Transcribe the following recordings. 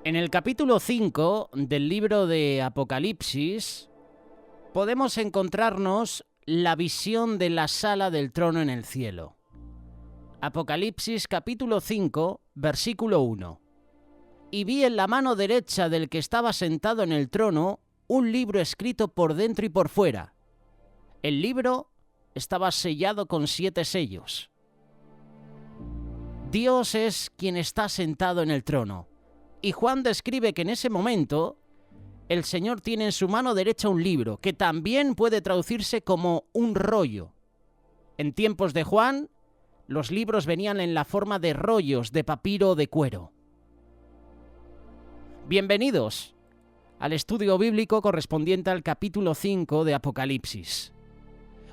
En el capítulo 5 del libro de Apocalipsis podemos encontrarnos la visión de la sala del trono en el cielo. Apocalipsis capítulo 5, versículo 1. Y vi en la mano derecha del que estaba sentado en el trono un libro escrito por dentro y por fuera. El libro estaba sellado con 7 sellos. Dios es quien está sentado en el trono. Y Juan describe que en ese momento el Señor tiene en su mano derecha un libro, que también puede traducirse como un rollo. En tiempos de Juan, los libros venían en la forma de rollos de papiro o de cuero. Bienvenidos al estudio bíblico correspondiente al capítulo 5 de Apocalipsis.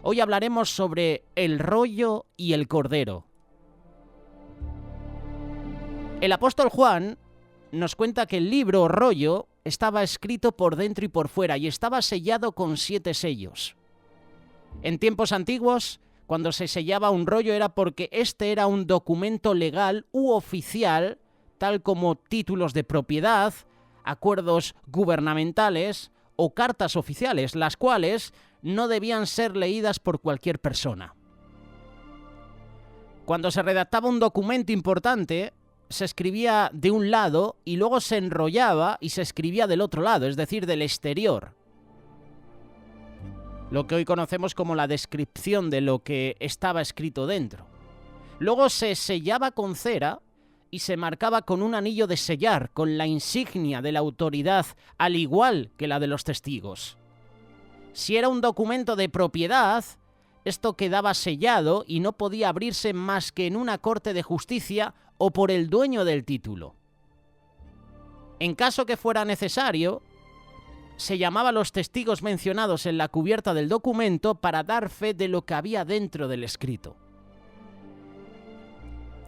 Hoy hablaremos sobre el rollo y el cordero. El apóstol Juan nos cuenta que el libro o rollo estaba escrito por dentro y por fuera y estaba sellado con 7 sellos. En tiempos antiguos, cuando se sellaba un rollo era porque este era un documento legal u oficial, tal como títulos de propiedad, acuerdos gubernamentales o cartas oficiales, las cuales no debían ser leídas por cualquier persona. Cuando se redactaba un documento importante, se escribía de un lado y luego se enrollaba y se escribía del otro lado, es decir, del exterior. Lo que hoy conocemos como la descripción de lo que estaba escrito dentro. Luego se sellaba con cera y se marcaba con un anillo de sellar, con la insignia de la autoridad, al igual que la de los testigos. Si era un documento de propiedad, esto quedaba sellado y no podía abrirse más que en una corte de justicia o por el dueño del título. En caso que fuera necesario, se llamaba a los testigos mencionados en la cubierta del documento para dar fe de lo que había dentro del escrito.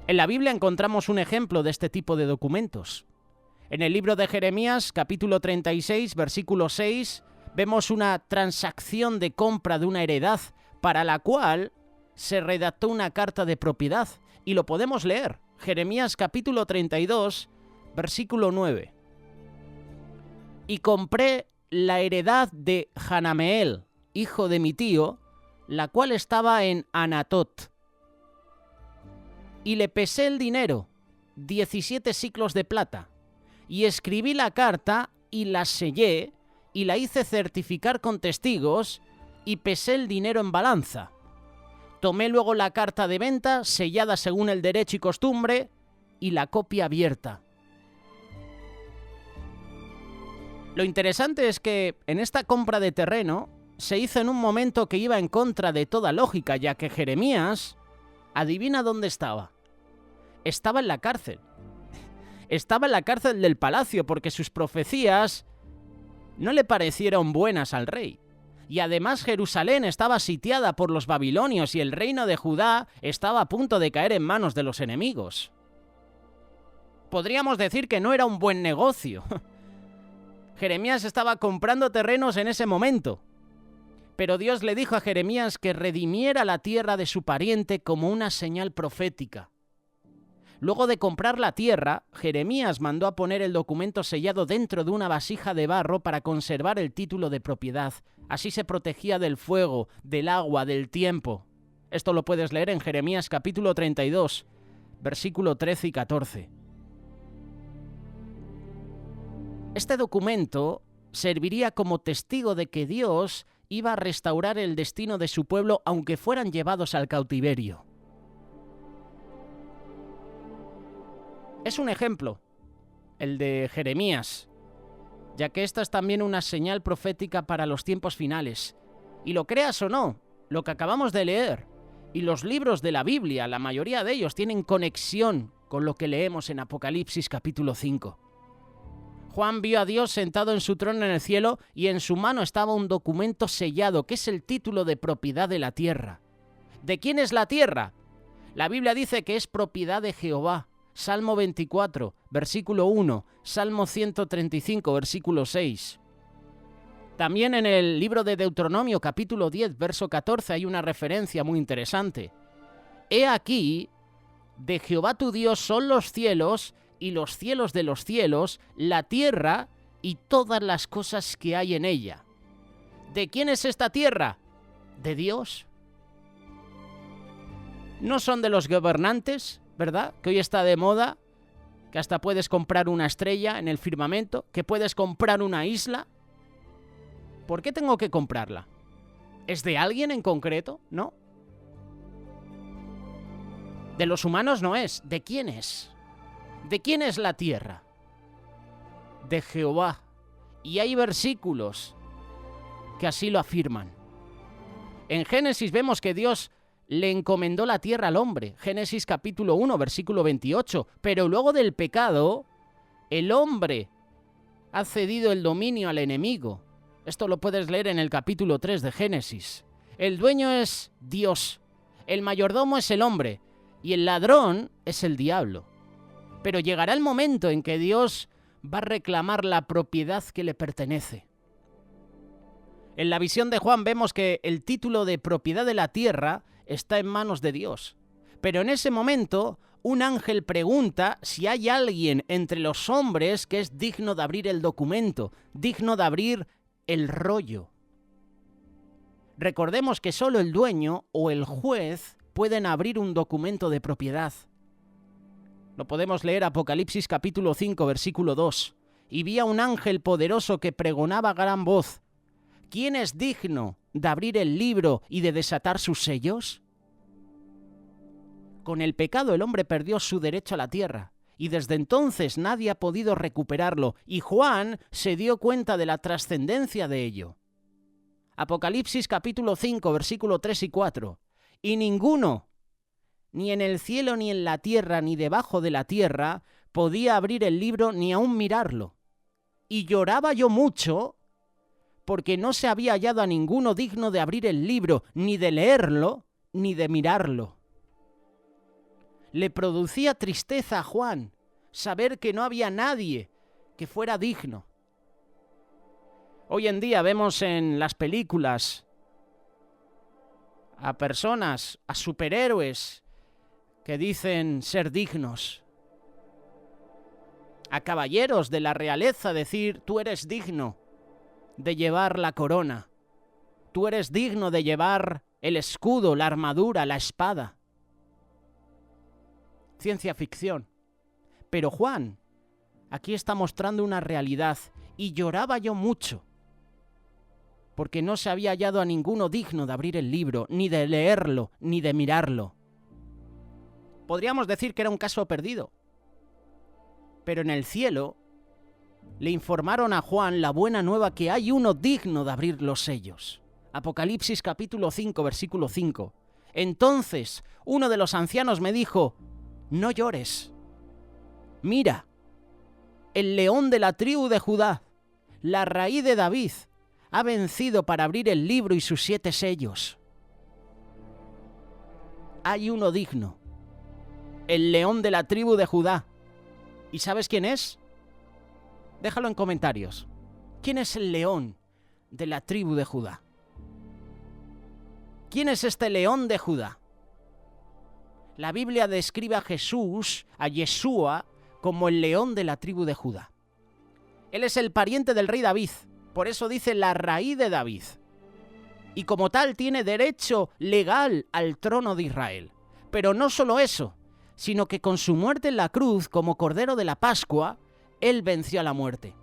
En la Biblia encontramos un ejemplo de este tipo de documentos. En el libro de Jeremías, capítulo 36, versículo 6, vemos una transacción de compra de una heredad para la cual se redactó una carta de propiedad, y lo podemos leer. Jeremías capítulo 32, versículo 9. Y compré la heredad de Hanameel, hijo de mi tío, la cual estaba en Anatot. Y le pesé el dinero, 17 siclos de plata, y escribí la carta y la sellé, y la hice certificar con testigos, y pesé el dinero en balanza. Tomé luego la carta de venta, sellada según el derecho y costumbre, y la copia abierta. Lo interesante es que en esta compra de terreno se hizo en un momento que iba en contra de toda lógica, ya que Jeremías, adivina dónde estaba. Estaba en la cárcel. Estaba en la cárcel del palacio porque sus profecías no le parecieron buenas al rey. Y además Jerusalén estaba sitiada por los babilonios y el reino de Judá estaba a punto de caer en manos de los enemigos. Podríamos decir que no era un buen negocio. Jeremías estaba comprando terrenos en ese momento. Pero Dios le dijo a Jeremías que redimiera la tierra de su pariente como una señal profética. Luego de comprar la tierra, Jeremías mandó a poner el documento sellado dentro de una vasija de barro para conservar el título de propiedad. Así se protegía del fuego, del agua, del tiempo. Esto lo puedes leer en Jeremías capítulo 32, versículo 13 y 14. Este documento serviría como testigo de que Dios iba a restaurar el destino de su pueblo aunque fueran llevados al cautiverio. Es un ejemplo, el de Jeremías, ya que esta es también una señal profética para los tiempos finales. Y lo creas o no, lo que acabamos de leer y los libros de la Biblia, la mayoría de ellos tienen conexión con lo que leemos en Apocalipsis capítulo 5. Juan vio a Dios sentado en su trono en el cielo y en su mano estaba un documento sellado, que es el título de propiedad de la tierra. ¿De quién es la tierra? La Biblia dice que es propiedad de Jehová. Salmo 24, versículo 1, Salmo 135, versículo 6. También en el libro de Deuteronomio, capítulo 10, verso 14, hay una referencia muy interesante. He aquí, de Jehová tu Dios son los cielos y los cielos de los cielos, la tierra y todas las cosas que hay en ella. ¿De quién es esta tierra? ¿De Dios? ¿No son de los gobernantes, verdad? Que hoy está de moda, que hasta puedes comprar una estrella en el firmamento, que puedes comprar una isla. ¿Por qué tengo que comprarla? ¿Es de alguien en concreto? No. De los humanos no es. ¿De quién es? ¿De quién es la tierra? De Jehová. Y hay versículos que así lo afirman. En Génesis vemos que Dios le encomendó la tierra al hombre. Génesis capítulo 1, versículo 28. Pero luego del pecado, el hombre ha cedido el dominio al enemigo. Esto lo puedes leer en el capítulo 3 de Génesis. El dueño es Dios. El mayordomo es el hombre. Y el ladrón es el diablo. Pero llegará el momento en que Dios va a reclamar la propiedad que le pertenece. En la visión de Juan vemos que el título de propiedad de la tierra está en manos de Dios. Pero en ese momento, un ángel pregunta si hay alguien entre los hombres que es digno de abrir el documento, digno de abrir el rollo. Recordemos que solo el dueño o el juez pueden abrir un documento de propiedad. Lo podemos leer Apocalipsis capítulo 5, versículo 2. Y vi a un ángel poderoso que pregonaba a gran voz: ¿quién es digno de abrir el libro y de desatar sus sellos? Con el pecado el hombre perdió su derecho a la tierra, y desde entonces nadie ha podido recuperarlo, y Juan se dio cuenta de la trascendencia de ello. Apocalipsis capítulo 5, versículo 3 y 4. Y ninguno, ni en el cielo, ni en la tierra, ni debajo de la tierra, podía abrir el libro ni aun mirarlo. Y lloraba yo mucho, porque no se había hallado a ninguno digno de abrir el libro, ni de leerlo, ni de mirarlo. Le producía tristeza a Juan saber que no había nadie que fuera digno. Hoy en día vemos en las películas a personas, a superhéroes que dicen ser dignos, a caballeros de la realeza decir: tú eres digno de llevar la corona, tú eres digno de llevar el escudo, la armadura, la espada. Ciencia ficción. Pero Juan aquí está mostrando una realidad, y lloraba yo mucho, porque no se había hallado a ninguno digno de abrir el libro, ni de leerlo, ni de mirarlo. Podríamos decir que era un caso perdido. Pero en el cielo le informaron a Juan la buena nueva que hay uno digno de abrir los sellos. Apocalipsis capítulo 5, versículo 5. Entonces uno de los ancianos me dijo: no llores. Mira, el león de la tribu de Judá, la raíz de David, ha vencido para abrir el libro y sus 7 sellos. Hay uno digno, el león de la tribu de Judá. ¿Y sabes quién es? Déjalo en comentarios. ¿Quién es el león de la tribu de Judá? ¿Quién es este león de Judá? La Biblia describe a Jesús, a Yeshua, como el león de la tribu de Judá. Él es el pariente del rey David, por eso dice la raíz de David. Y como tal tiene derecho legal al trono de Israel. Pero no solo eso, sino que con su muerte en la cruz, como Cordero de la Pascua, Él venció a la muerte.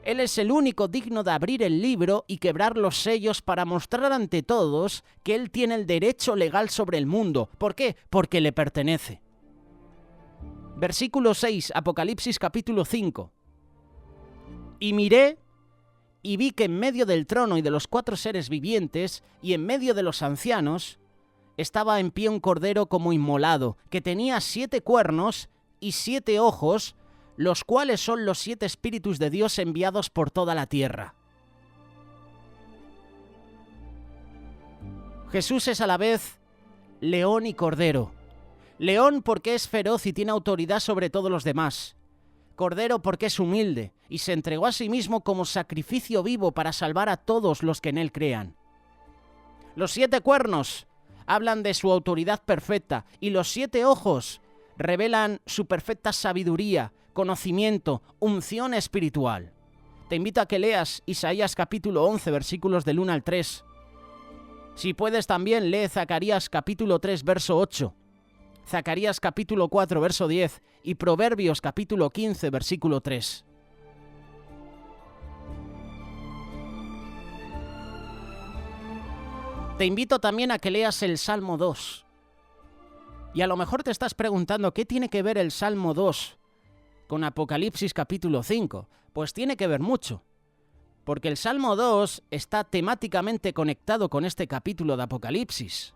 Él es el único digno de abrir el libro y quebrar los sellos para mostrar ante todos que Él tiene el derecho legal sobre el mundo. ¿Por qué? Porque le pertenece. Versículo 6, Apocalipsis capítulo 5. Y miré y vi que en medio del trono y de los 4 seres vivientes y en medio de los ancianos estaba en pie un cordero como inmolado, que tenía 7 cuernos y 7 ojos, los cuales son los 7 espíritus de Dios enviados por toda la tierra. Jesús es a la vez león y cordero. León porque es feroz y tiene autoridad sobre todos los demás. Cordero porque es humilde y se entregó a sí mismo como sacrificio vivo para salvar a todos los que en él crean. Los 7 cuernos hablan de su autoridad perfecta y los 7 ojos revelan su perfecta sabiduría, conocimiento, unción espiritual. Te invito a que leas Isaías capítulo 11, versículos del 1 al 3. Si puedes también lee Zacarías capítulo 3, verso 8. Zacarías capítulo 4, verso 10 y Proverbios capítulo 15, versículo 3. Te invito también a que leas el Salmo 2. Y a lo mejor te estás preguntando, ¿qué tiene que ver el Salmo 2 con Apocalipsis capítulo 5? Pues tiene que ver mucho, porque el Salmo 2 está temáticamente conectado con este capítulo de Apocalipsis.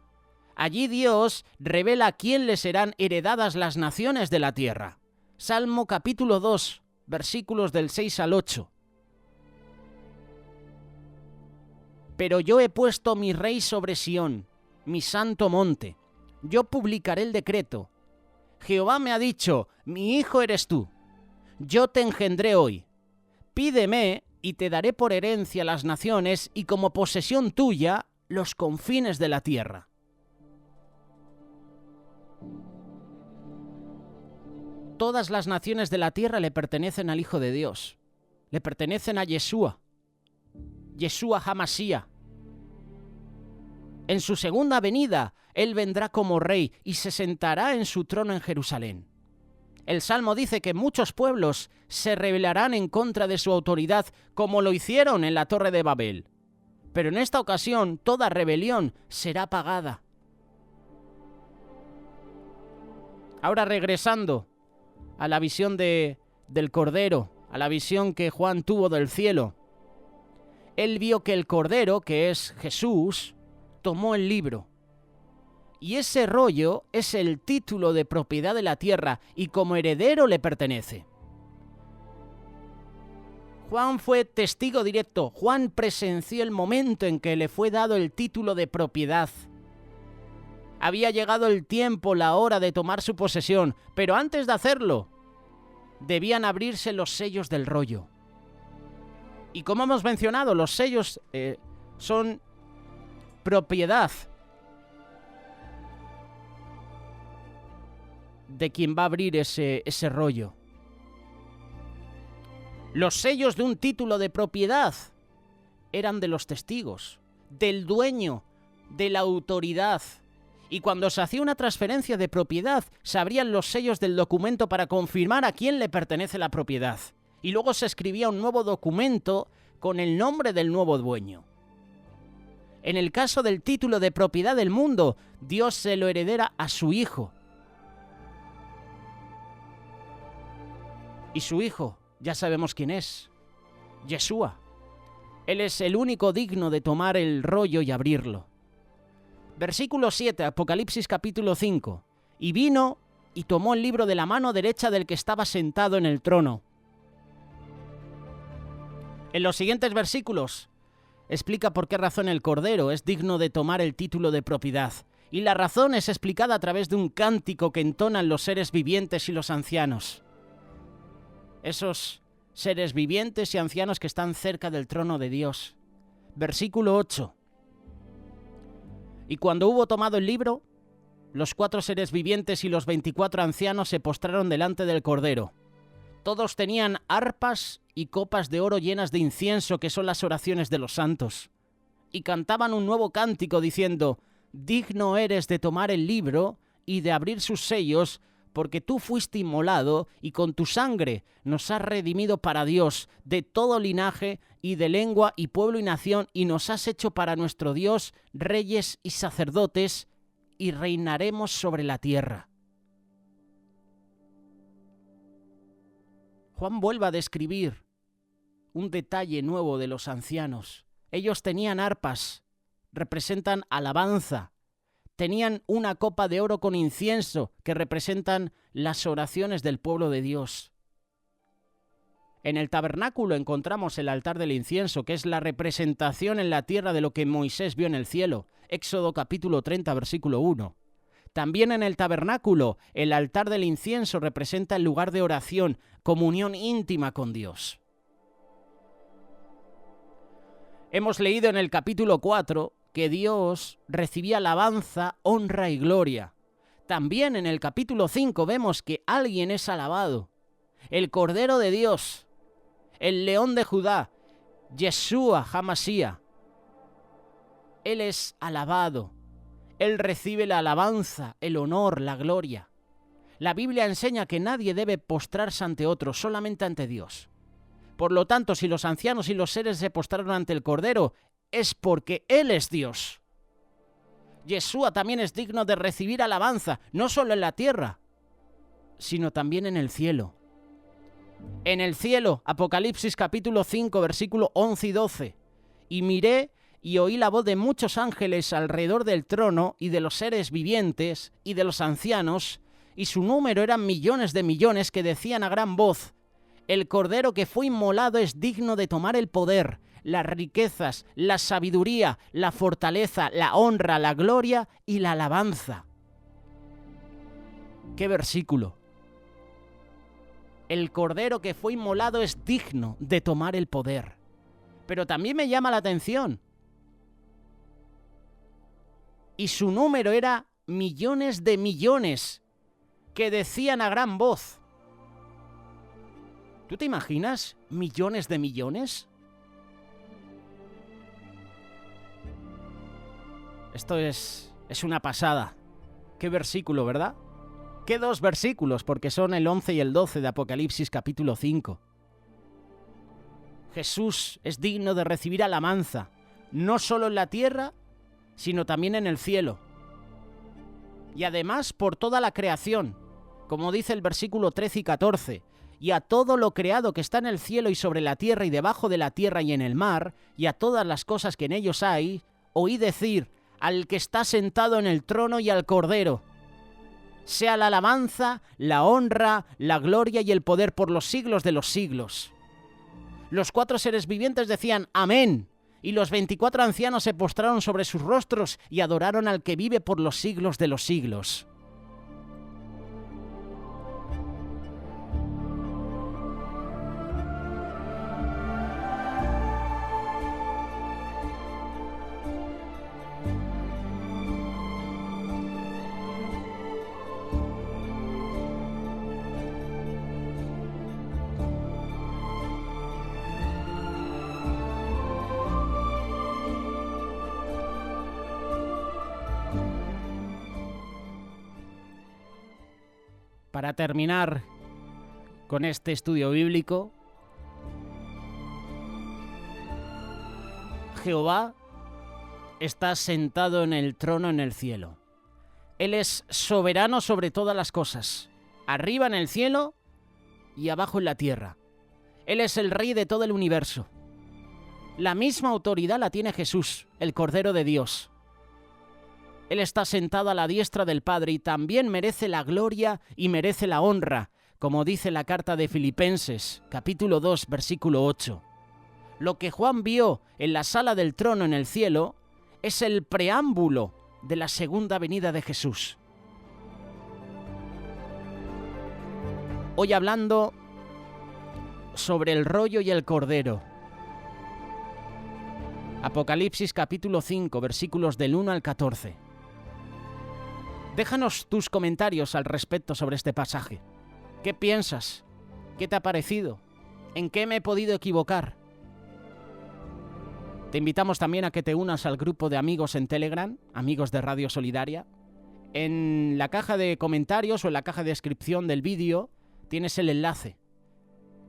Allí Dios revela a quién le serán heredadas las naciones de la tierra. Salmo capítulo 2, versículos del 6 al 8. Pero yo he puesto mi rey sobre Sión, mi santo monte. Yo publicaré el decreto. Jehová me ha dicho, mi hijo eres tú. Yo te engendré hoy. Pídeme y te daré por herencia las naciones y como posesión tuya los confines de la tierra. Todas las naciones de la tierra le pertenecen al Hijo de Dios. Le pertenecen a Yeshua HaMashiach. En su segunda venida, Él vendrá como rey y se sentará en su trono en Jerusalén. El Salmo dice que muchos pueblos se rebelarán en contra de su autoridad, como lo hicieron en la Torre de Babel. Pero en esta ocasión, toda rebelión será pagada. Ahora regresando a la visión del Cordero, a la visión que Juan tuvo del cielo. Él vio que el Cordero, que es Jesús, tomó el libro. Y ese rollo es el título de propiedad de la tierra y como heredero le pertenece. Juan fue testigo directo. Juan presenció el momento en que le fue dado el título de propiedad. Había llegado el tiempo, la hora de tomar su posesión, pero antes de hacerlo, debían abrirse los sellos del rollo. Y como hemos mencionado, los sellos son propiedad de quien va a abrir ese rollo. Los sellos de un título de propiedad eran de los testigos, del dueño, de la autoridad. Y cuando se hacía una transferencia de propiedad, se abrían los sellos del documento para confirmar a quién le pertenece la propiedad. Y luego se escribía un nuevo documento con el nombre del nuevo dueño. En el caso del título de propiedad del mundo, Dios se lo heredera a su Hijo. Y su Hijo, ya sabemos quién es, Yeshua. Él es el único digno de tomar el rollo y abrirlo. Versículo 7, Apocalipsis capítulo 5. Y vino y tomó el libro de la mano derecha del que estaba sentado en el trono. En los siguientes versículos explica por qué razón el Cordero es digno de tomar el título de propiedad. Y la razón es explicada a través de un cántico que entonan los seres vivientes y los ancianos. Esos seres vivientes y ancianos que están cerca del trono de Dios. Versículo 8. Y cuando hubo tomado el libro, los 4 seres vivientes y los 24 ancianos se postraron delante del Cordero. Todos tenían arpas y copas de oro llenas de incienso, que son las oraciones de los santos. Y cantaban un nuevo cántico diciendo: digno eres de tomar el libro y de abrir sus sellos, porque tú fuiste inmolado y con tu sangre nos has redimido para Dios de todo linaje y de lengua y pueblo y nación, y nos has hecho para nuestro Dios reyes y sacerdotes, y reinaremos sobre la tierra. Juan vuelve a describir un detalle nuevo de los ancianos. Ellos tenían arpas, representan alabanza. Tenían una copa de oro con incienso, que representan las oraciones del pueblo de Dios. En el tabernáculo encontramos el altar del incienso, que es la representación en la tierra de lo que Moisés vio en el cielo. Éxodo capítulo 30, versículo 1. También en el tabernáculo, el altar del incienso representa el lugar de oración, comunión íntima con Dios. Hemos leído en el capítulo 4 que Dios recibía alabanza, honra y gloria. También en el capítulo 5 vemos que alguien es alabado. el Cordero de Dios, el León de Judá, Yeshua HaMashiach. Él es alabado, Él recibe la alabanza, el honor, la gloria. La Biblia enseña que nadie debe postrarse ante otro, solamente ante Dios. Por lo tanto, si los ancianos y los seres se postraron ante el Cordero, es porque Él es Dios. Yeshua también es digno de recibir alabanza, no solo en la tierra, sino también en el cielo. En el cielo, Apocalipsis capítulo 5, versículo 11 y 12. Y miré y oí la voz de muchos ángeles alrededor del trono y de los seres vivientes y de los ancianos, y su número eran millones de millones, que decían a gran voz: el Cordero que fue inmolado es digno de tomar el poder, las riquezas, la sabiduría, la fortaleza, la honra, la gloria y la alabanza. ¡Qué versículo! El Cordero que fue inmolado es digno de tomar el poder. Pero también me llama la atención. Y su número era millones de millones, que decían a gran voz. ¿Tú te imaginas millones de millones? Esto es una pasada. Qué versículo, ¿verdad? Qué dos versículos, porque son el 11 y el 12 de Apocalipsis capítulo 5. Jesús es digno de recibir alabanza, no solo en la tierra, sino también en el cielo. Y además por toda la creación, como dice el versículo 13 y 14, y a todo lo creado que está en el cielo y sobre la tierra y debajo de la tierra y en el mar, y a todas las cosas que en ellos hay, oí decir: al que está sentado en el trono y al Cordero, sea la alabanza, la honra, la gloria y el poder por los siglos de los siglos. Los 4 seres vivientes decían: amén. Y los 24 ancianos se postraron sobre sus rostros y adoraron al que vive por los siglos de los siglos. Para terminar con este estudio bíblico, Jehová está sentado en el trono en el cielo. Él es soberano sobre todas las cosas, arriba en el cielo y abajo en la tierra. Él es el Rey de todo el universo. La misma autoridad la tiene Jesús, el Cordero de Dios. Él está sentado a la diestra del Padre y también merece la gloria y merece la honra, como dice la carta de Filipenses, capítulo 2, versículo 8. Lo que Juan vio en la sala del trono en el cielo es el preámbulo de la segunda venida de Jesús. Hoy hablando sobre el rollo y el cordero. Apocalipsis capítulo 5, versículos del 1 al 14. Déjanos tus comentarios al respecto sobre este pasaje. ¿Qué piensas? ¿Qué te ha parecido? ¿En qué me he podido equivocar? Te invitamos también a que te unas al grupo de amigos en Telegram, amigos de Radio Solidaria. En la caja de comentarios o en la caja de descripción del vídeo tienes el enlace.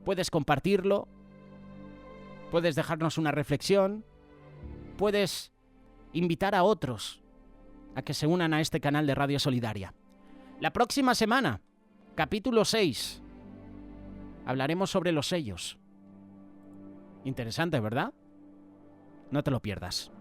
Puedes compartirlo, puedes dejarnos una reflexión, puedes invitar a otros a que se unan a este canal de Radio Solidaria. La próxima semana, capítulo 6, hablaremos sobre los sellos. Interesante, ¿verdad? No te lo pierdas.